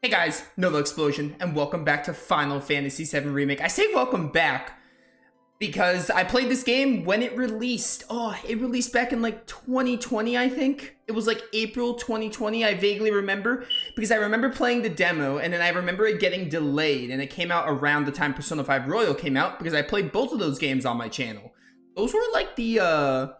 Hey guys, Novaexplosion, and welcome back to Final Fantasy VII Remake. I say welcome back because I played this game when it released. Oh, it released back in like 2020, I think. It was like April 2020, I vaguely remember. Because I remember playing the demo, and then I remember it getting delayed, and it came out around the time Persona 5 Royal came out, because I played both of those games on my channel. Those were like the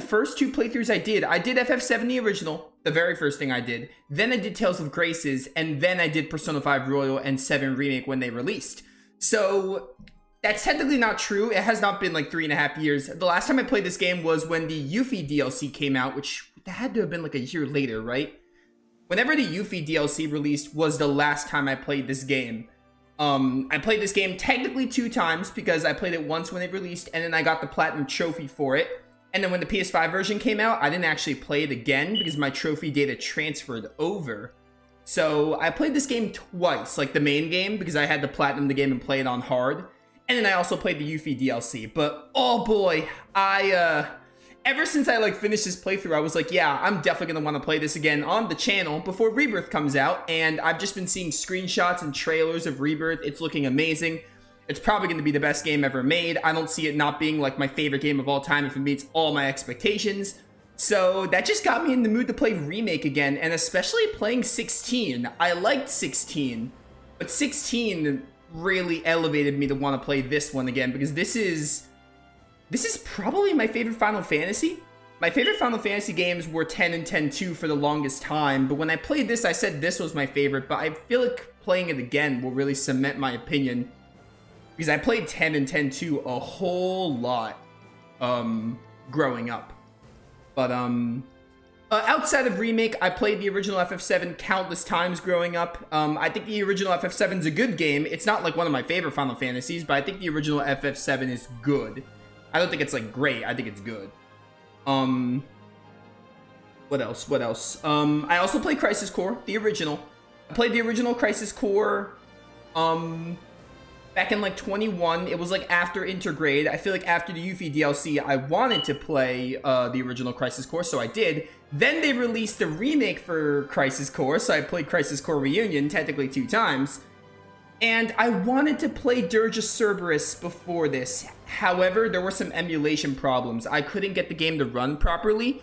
first two playthroughs I did. I did FF7 the original, the very first thing I did. Then I did Tales of Graces, and then I did Persona 5 Royal and 7 Remake when they released. So that's technically not true. It has not been like 3.5 years. The last time I played this game was when the Yuffie DLC came out, which had to have been like a year later, right? Whenever the Yuffie DLC released was the last time I played this game. I played this game technically 2 times because I played it once when it released, and then I got the Platinum Trophy for it. And then when the PS5 version came out, I didn't actually play it again because my trophy data transferred over. So I played this game twice, like the main game, because I had to platinum the game and play it on hard. And then I also played the Yuffie DLC. But oh boy, ever since I finished this playthrough, I was like, yeah, I'm definitely gonna want to play this again on the channel before Rebirth comes out. And I've just been seeing screenshots and trailers of Rebirth. It's looking amazing. It's probably going to be the best game ever made. I don't see it not being like my favorite game of all time if it meets all my expectations. So that just got me in the mood to play Remake again, and especially playing 16. I liked 16, but 16 really elevated me to want to play this one again, because this is probably my favorite Final Fantasy. My favorite Final Fantasy games were 10 and 10-2 for the longest time, but when I played this, I said this was my favorite, but I feel like playing it again will really cement my opinion. Because I played 10 and 10-2 a whole lot growing up. But outside of Remake, I played the original FF7 countless times growing up. I think the original FF7 is a good game. It's not like one of my favorite Final Fantasies, but I think the original FF7 is good. I don't think it's like great. I think it's good. What else? I also played Crisis Core, the original. I played the original Crisis Core back in like 21. It was like after Intergrade. I feel like after the Yuffie DLC, I wanted to play the original Crisis Core, so I did. Then they released the remake for Crisis Core, so I played Crisis Core Reunion technically 2 times. And I wanted to play Dirge of Cerberus before this. However, there were some emulation problems. I couldn't get the game to run properly,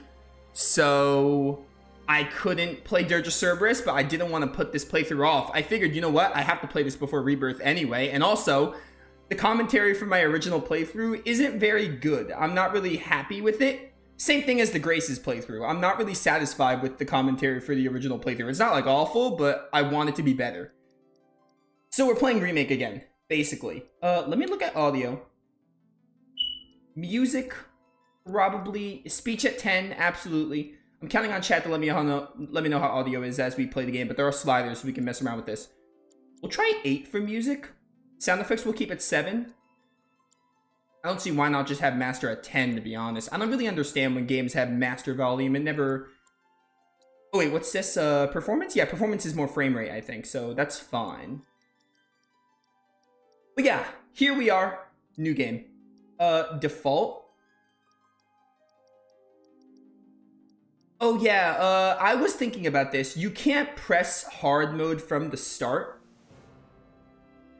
so I couldn't play Dirge of Cerberus, but I didn't want to put this playthrough off. I figured, you know what? I have to play this before Rebirth anyway. And also, the commentary from my original playthrough isn't very good. I'm not really happy with it. Same thing as the Graces playthrough. I'm not really satisfied with the commentary for the original playthrough. It's not like awful, but I want it to be better. So we're playing Remake again, basically. Let me look at audio. Music, probably. Speech at 10, absolutely. I'm counting on chat to let me know how audio is as we play the game, but there are sliders so we can mess around with this. We'll try 8 for music. Sound effects we'll keep at 7. I don't see why not just have master at 10, to be honest. I don't really understand when games have master volume. It never... Oh wait, what's this? Performance? Yeah, performance is more frame rate, I think, so that's fine. But yeah, here we are. New game. Default. Oh yeah, I was thinking about this. You can't press hard mode from the start.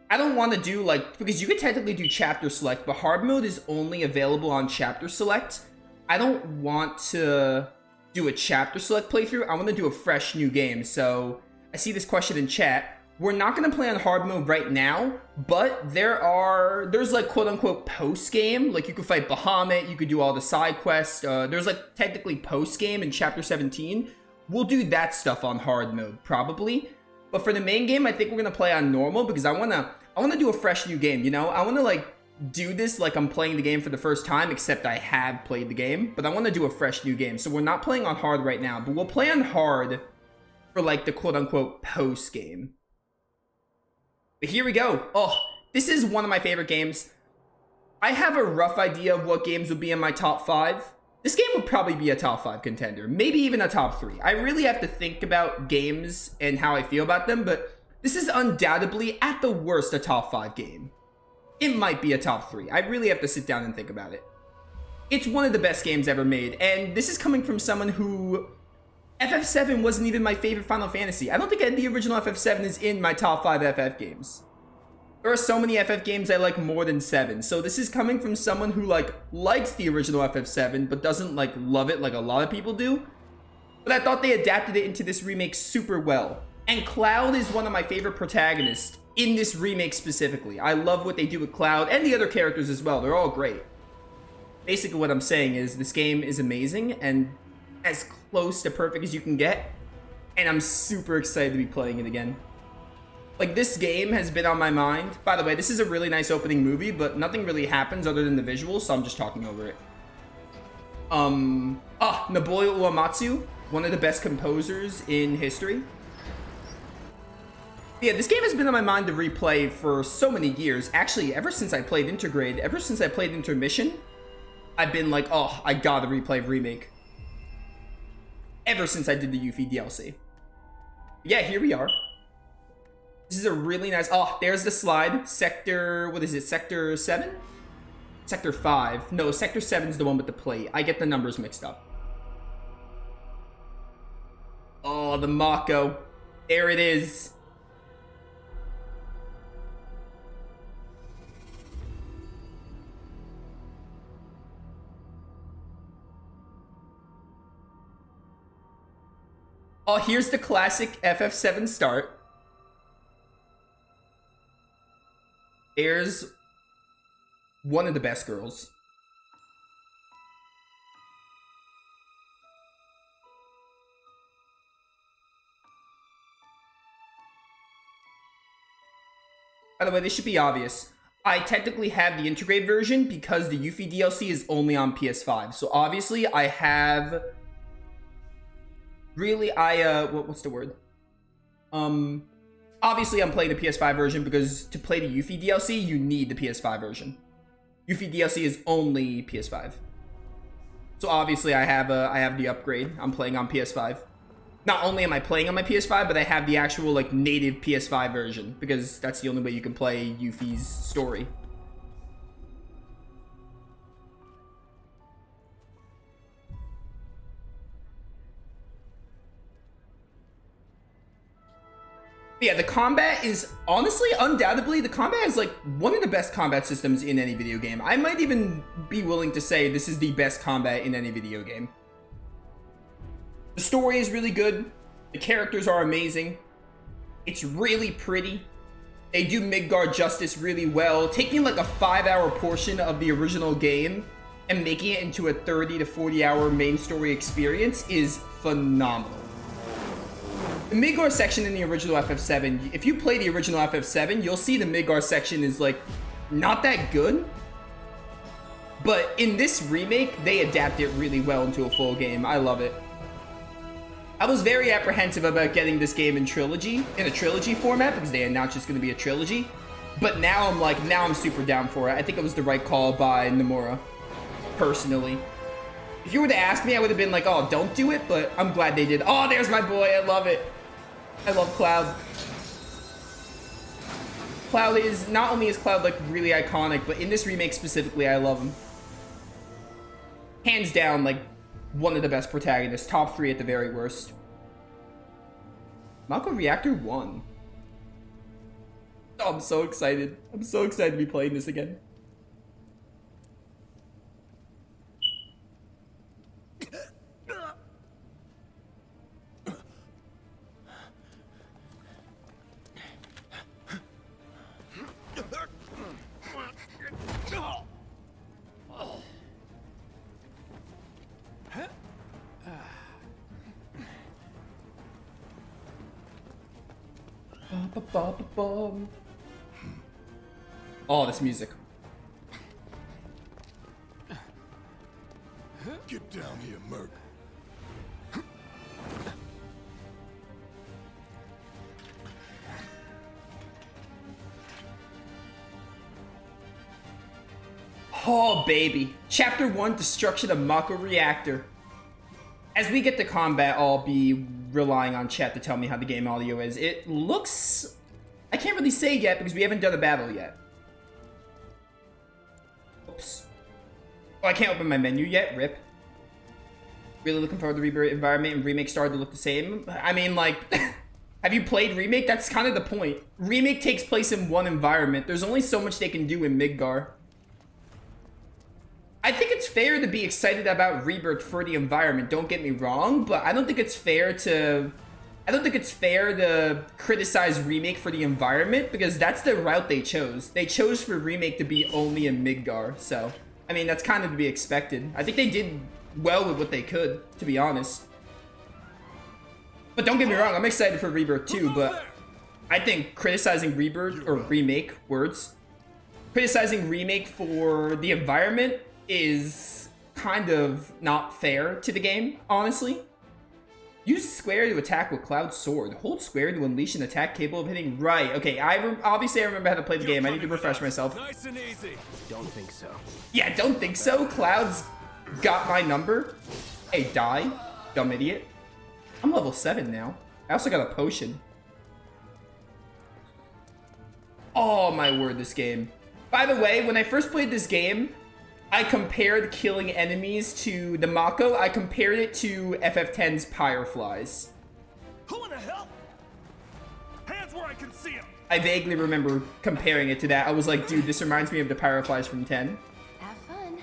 I don't want to do because you could technically do chapter select, but hard mode is only available on chapter select. I don't want to do a chapter select playthrough. I want to do a fresh new game. So I see this question in chat. We're not going to play on hard mode right now, but there's like quote unquote post game. Like you could fight Bahamut, you could do all the side quests. There's like technically post game in chapter 17. We'll do that stuff on hard mode probably. But for the main game, I think we're going to play on normal because I want to do a fresh new game, you know? I want to do this like I'm playing the game for the first time, except I have played the game, but I want to do a fresh new game. So we're not playing on hard right now, but we'll play on hard for like the quote unquote post game. But here we go. Oh, this is one of my favorite games. I have a rough idea of what games would be in my top 5. This game would probably be a top 5 contender, maybe even a top 3. I really have to think about games and how I feel about them, but this is undoubtedly, at the worst, a top 5 game. It might be a top 3. I really have to sit down and think about it. It's one of the best games ever made, and this is coming from someone who FF7 wasn't even my favorite Final Fantasy. I don't think the original FF7 is in my top 5 FF games. There are so many FF games I like more than 7. So this is coming from someone who likes the original FF7 but doesn't love it like a lot of people do. But I thought they adapted it into this remake super well. And Cloud is one of my favorite protagonists in this remake specifically. I love what they do with Cloud and the other characters as well. They're all great. Basically what I'm saying is this game is amazing and as close to perfect as you can get. And I'm super excited to be playing it again. This game has been on my mind. By the way, this is a really nice opening movie, but nothing really happens other than the visuals, so I'm just talking over it. Nobuo Uematsu, one of the best composers in history. Yeah, this game has been on my mind to replay for so many years. Actually, ever since I played Intergrade, ever since I played Intermission, I've been like, oh, I gotta replay Remake. Ever since I did the Yuffie DLC. Yeah, here we are. This is a really nice... Oh, there's the slide. Sector... What is it? Sector 7? Sector 5. No, Sector 7 is the one with the plate. I get the numbers mixed up. Oh, the Mako. There it is. Oh, here's the classic FF7 start. There's one of the best girls. By the way, this should be obvious. I technically have the Intergrade version because the Yuffie DLC is only on PS5. So obviously I have... Really, what's the word? Obviously, I'm playing the PS5 version because to play the Yuffie DLC, you need the PS5 version. Yuffie DLC is only PS5. So obviously, I have the upgrade. I'm playing on PS5. Not only am I playing on my PS5, but I have the actual native PS5 version because that's the only way you can play Yuffie's story. But yeah, the combat is honestly, undoubtedly, the combat is one of the best combat systems in any video game. I might even be willing to say this is the best combat in any video game. The story is really good. The characters are amazing. It's really pretty. They do Midgar justice really well. Taking a 5-hour portion of the original game and making it into a 30 to 40 hour main story experience is phenomenal. The Midgar section in the original FF7, if you play the original FF7, you'll see the Midgar section is not that good. But in this remake, they adapt it really well into a full game. I love it. I was very apprehensive about getting this game in a trilogy format because they announced it's going to be a trilogy. But now I'm super down for it. I think it was the right call by Nomura, personally. If you were to ask me, I would have been oh, don't do it, but I'm glad they did. Oh, there's my boy. I love it. I love Cloud. Cloud is, not only is Cloud really iconic, but in this remake specifically, I love him. Hands down, one of the best protagonists. Top 3 at the very worst. Mako Reactor 1. Oh, I'm so excited. I'm so excited to be playing this again. Oh, this music. Get down here, Merc. Oh, baby. Chapter 1, Destruction of Mako Reactor. As we get to combat, I'll be relying on chat to tell me how the game audio is. It looks... I can't really say yet because we haven't done a battle yet. Oops. Oh, I can't open my menu yet. Rip. Really looking forward to Rebirth environment and Remake started to look the same. I mean, like, have you played Remake? That's kind of the point. Remake takes place in one environment. There's only so much they can do in Midgar. I think it's fair to be excited about Rebirth for the environment, don't get me wrong, but I don't think it's fair to criticize Remake for the environment because that's the route they chose. They chose for Remake to be only in Midgar, so I mean that's kind of to be expected. I think they did well with what they could, to be honest. But don't get me wrong, I'm excited for Rebirth too, but I think criticizing Rebirth or Remake criticizing Remake for the environment is kind of not fair to the game, honestly. Use square to attack with Cloud Sword. Hold square to unleash an attack capable of hitting right. Okay, obviously I remember how to play the game. I need to refresh myself. Nice and easy. Don't think so. Yeah, don't think so. Cloud's got my number. Hey, die. Dumb idiot. I'm level 7 now. I also got a potion. Oh my word, this game. By the way, when I first played this game, I compared killing enemies to the Mako. I compared it to FF10's Pyreflies. Who in the hell? Hands where I can see them. I vaguely remember comparing it to that. I was like, dude, this reminds me of the Pyreflies from 10. Have fun.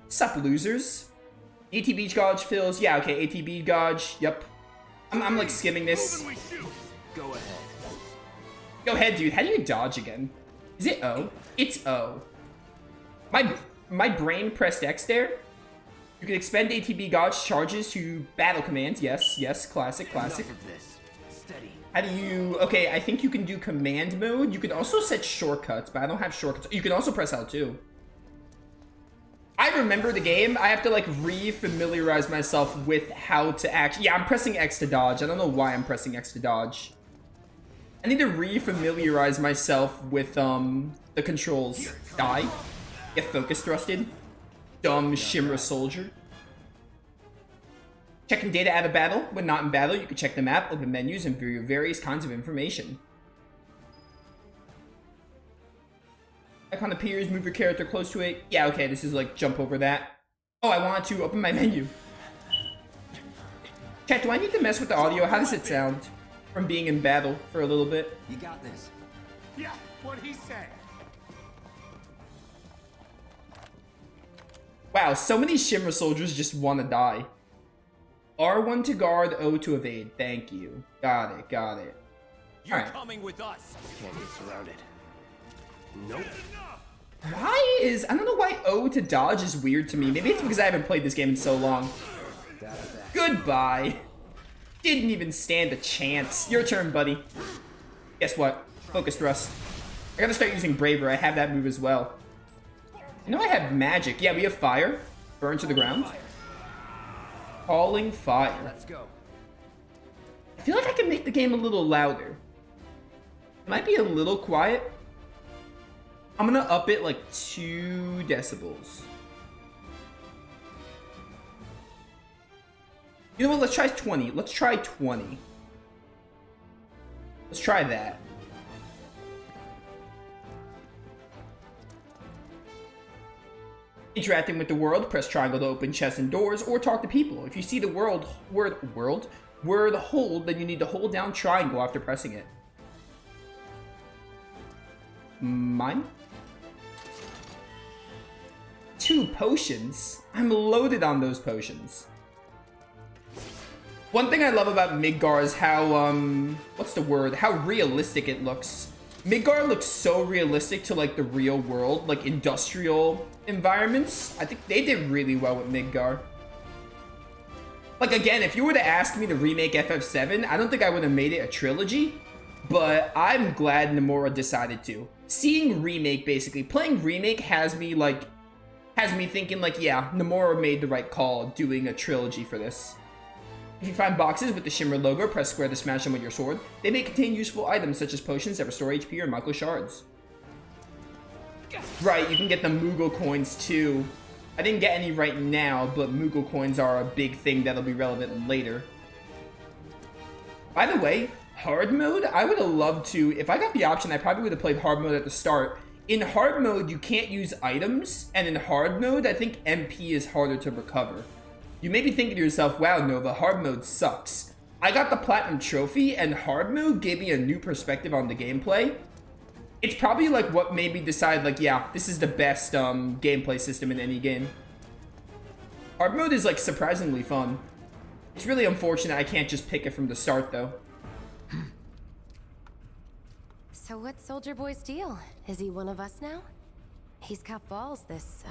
Sup, losers? ATB Gauge fills. Yeah, okay, ATB Gauge. Yep. I'm like skimming this. Go ahead. Go ahead, dude. How do you dodge again? Is it O? It's O. My brain pressed X there. You can expend ATB Gauge charges to battle commands. Yes, yes, classic, classic. Enough of this. Steady. How do you... Okay, I think you can do command mode. You can also set shortcuts, but I don't have shortcuts. You can also press L2. I remember the game. I have to, like, re-familiarize myself with how to actually... Yeah, I'm pressing X to dodge. I don't know why I'm pressing X to dodge. I need to re-familiarize myself with, the controls. Die. Get focus thrusted. Dumb Shimra soldier. Checking data out of battle. When not in battle, you can check the map, open menus, and view various kinds of information. Icon appears, move your character close to it. Yeah, okay, this is like jump over that. Oh, I want to open my menu. Chat, do I need to mess with the audio? How does it sound from being in battle for a little bit? You got this. Yeah, what he said. Wow, so many Shimra soldiers just want to die. R1 to guard, O to evade. Thank you. Got it, got it. You're coming with us. Can't get surrounded. Nope. Why is... I don't know why O to dodge is weird to me. Maybe it's because I haven't played this game in so long. Goodbye. Didn't even stand a chance. Your turn, buddy. Guess what? Focus thrust. I gotta start using Braver. I have that move as well. You know I have magic. Yeah, we have fire. Burn to the ground. Calling fire. Let's go. I feel like I can make the game a little louder. It might be a little quiet. I'm gonna up it like 2 decibels. You know what? Let's try 20. Let's try 20. Let's try that. Interacting with the world, press triangle to open chests and doors, or talk to people. If you see the word hold, then you need to hold down triangle after pressing it. Mine? 2 potions? I'm loaded on those potions. One thing I love about Midgar is how, what's the word? How realistic it looks. Midgar looks so realistic to, like, the real world, like, industrial environments. I think they did really well with Midgar. Like, again, if you were to ask me to remake FF7, I don't think I would have made it a trilogy, but I'm glad Nomura decided to. Seeing Remake, basically, playing Remake has me thinking, like, yeah, Nomura made the right call doing a trilogy for this. If you find boxes with the Shimmer logo, press square to smash them with your sword. They may contain useful items such as potions that restore HP or Mako shards. Right, you can get the Moogle coins too. I didn't get any right now, but Moogle coins are a big thing that'll be relevant later. By the way, hard mode, I would have loved to, if I got the option, I probably would have played hard mode at the start. in hard mode, you can't use items, and in hard mode, I think MP is harder to recover. You may be thinking to yourself, wow, Nova, hard mode sucks. I got the Platinum Trophy, and hard mode gave me a new perspective on the gameplay. It's probably like what made me decide, like, yeah, this is the best gameplay system in any game. Hard mode is, like, surprisingly fun. It's really unfortunate I can't just pick it from the start, though. So what's Soldier Boy's deal? Is he one of us now? He's got balls, this,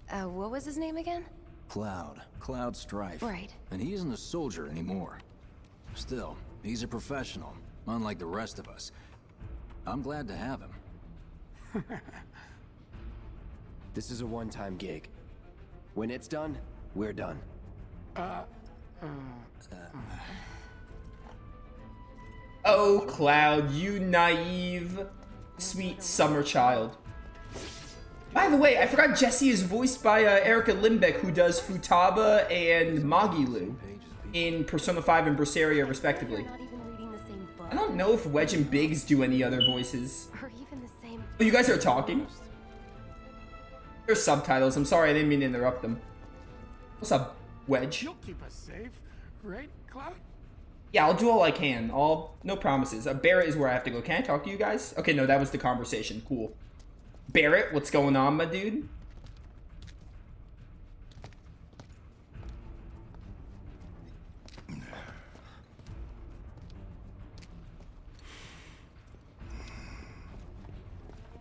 what was his name again? Cloud Strife. Right. And he isn't a soldier anymore. Still, he's a professional, unlike the rest of us. I'm glad to have him. This is a one-time gig. When it's done, we're done. Oh, Cloud, you naive, sweet summer child. By the way, I forgot Jessie is voiced by Erica Limbeck, who does Futaba and Magilu in Persona 5 and Berseria, respectively. Not even reading the same book. I don't know if Wedge and Biggs do any other voices. Or even the same. Oh, you guys are talking? There's subtitles. I'm sorry, I didn't mean to interrupt them. What's up, Wedge? You'll keep us safe, right, Cloud? Yeah, I'll do all I can. No promises. Barrett is where I have to go. Can I talk to you guys? Okay, no, that was the conversation. Cool. Barrett, what's going on, my dude?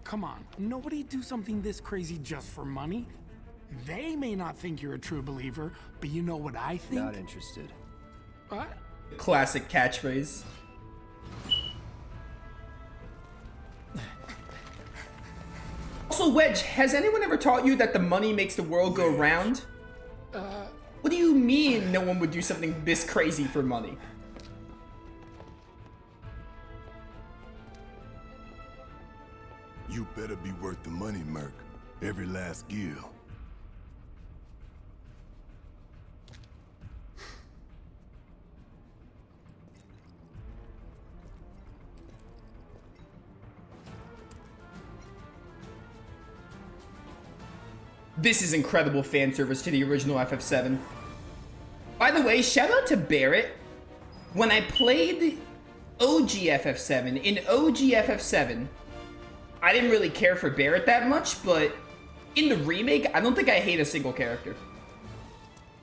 Come on, nobody do something this crazy just for money. They may not think you're a true believer, but you know what I think? Not interested. What? Classic catchphrase. Also, Wedge, has anyone ever taught you that the money makes the world go round? What do you mean no one would do something this crazy for money? You better be worth the money, Merc. Every last gil. This is incredible fan service to the original FF7. By the way, shout out to Barrett. When I played OG FF7, in OG FF7, I didn't really care for Barrett that much, but in the remake, I don't think I hate a single character.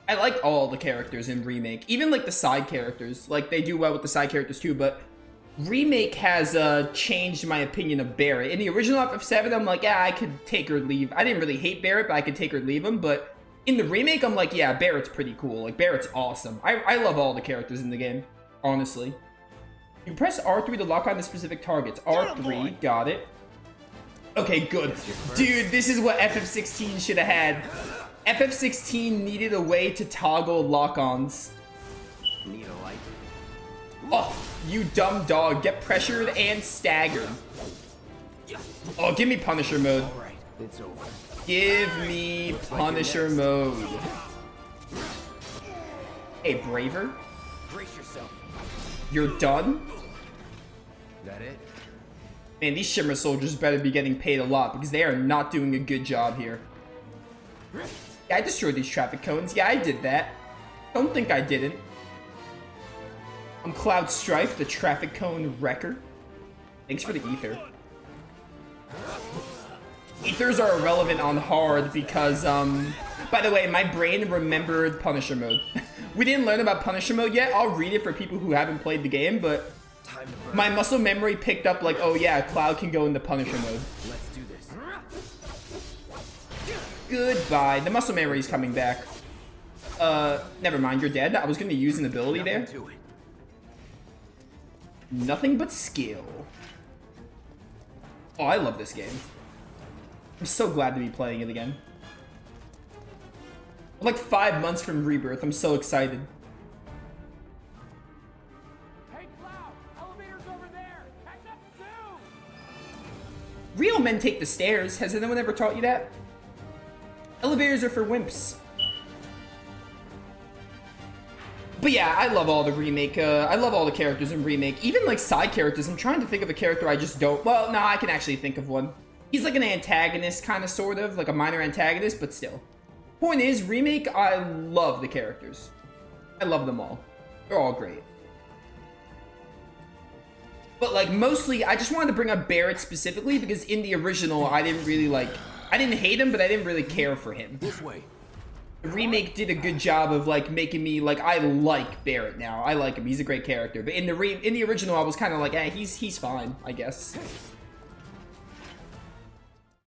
I like all the characters in Remake, even like the side characters. Like, they do well with the side characters too, but Remake has changed my opinion of Barrett. In the original FF7, I'm like, yeah, I could take or leave. I didn't really hate Barrett, but I could take or leave him. But in the remake, I'm like, yeah, Barrett's pretty cool. Like, Barrett's awesome. I love all the characters in the game, honestly. You press R3 to lock on the specific targets. R3, got it. Okay, good. Dude, this is what FF16 should have had. FF16 needed a way to toggle lock-ons. Need a light? Oh, you dumb dog. Get pressured and staggered. Oh, give me Punisher mode. All right, it's over. Give me Punisher mode. Hey, Braver. Brace yourself. You're done? That it? Man, these Shimmer soldiers better be getting paid a lot because they are not doing a good job here. Yeah, I destroyed these traffic cones. Yeah, I did that. Don't think I didn't. I'm Cloud Strife, the traffic cone wrecker. Thanks for the ether. Ethers are irrelevant on hard because, by the way, my brain remembered Punisher mode. We didn't learn about Punisher mode yet. I'll read it for people who haven't played the game, but my muscle memory picked up like, oh yeah, Cloud can go into Punisher mode. Let's do this. Goodbye. The muscle memory is coming back. Never mind, you're dead. I was gonna use an ability there. Nothing to it. Nothing but skill. Oh, I love this game. I'm so glad to be playing it again. I'm like 5 months from Rebirth. I'm so excited. Hey, Cloud! Elevator's over there! Catch up soon! Real men take the stairs. Has anyone ever taught you that? Elevators are for wimps. But yeah, I love all the Remake. I love all the characters in Remake. Even like side characters. I'm trying to think of a character I just don't. Well, no, I can actually think of one. He's like an antagonist, kind of, sort of, like a minor antagonist, but still. Point is, Remake, I love the characters. I love them all. They're all great. But, like, mostly, I just wanted to bring up Barrett specifically because in the original, I didn't really, like... I didn't hate him, but I didn't really care for him. This way. The Remake did a good job of, like, making me, like, I like Barrett now. I like him. He's a great character. But in the original, I was kind of like, eh, he's fine, I guess.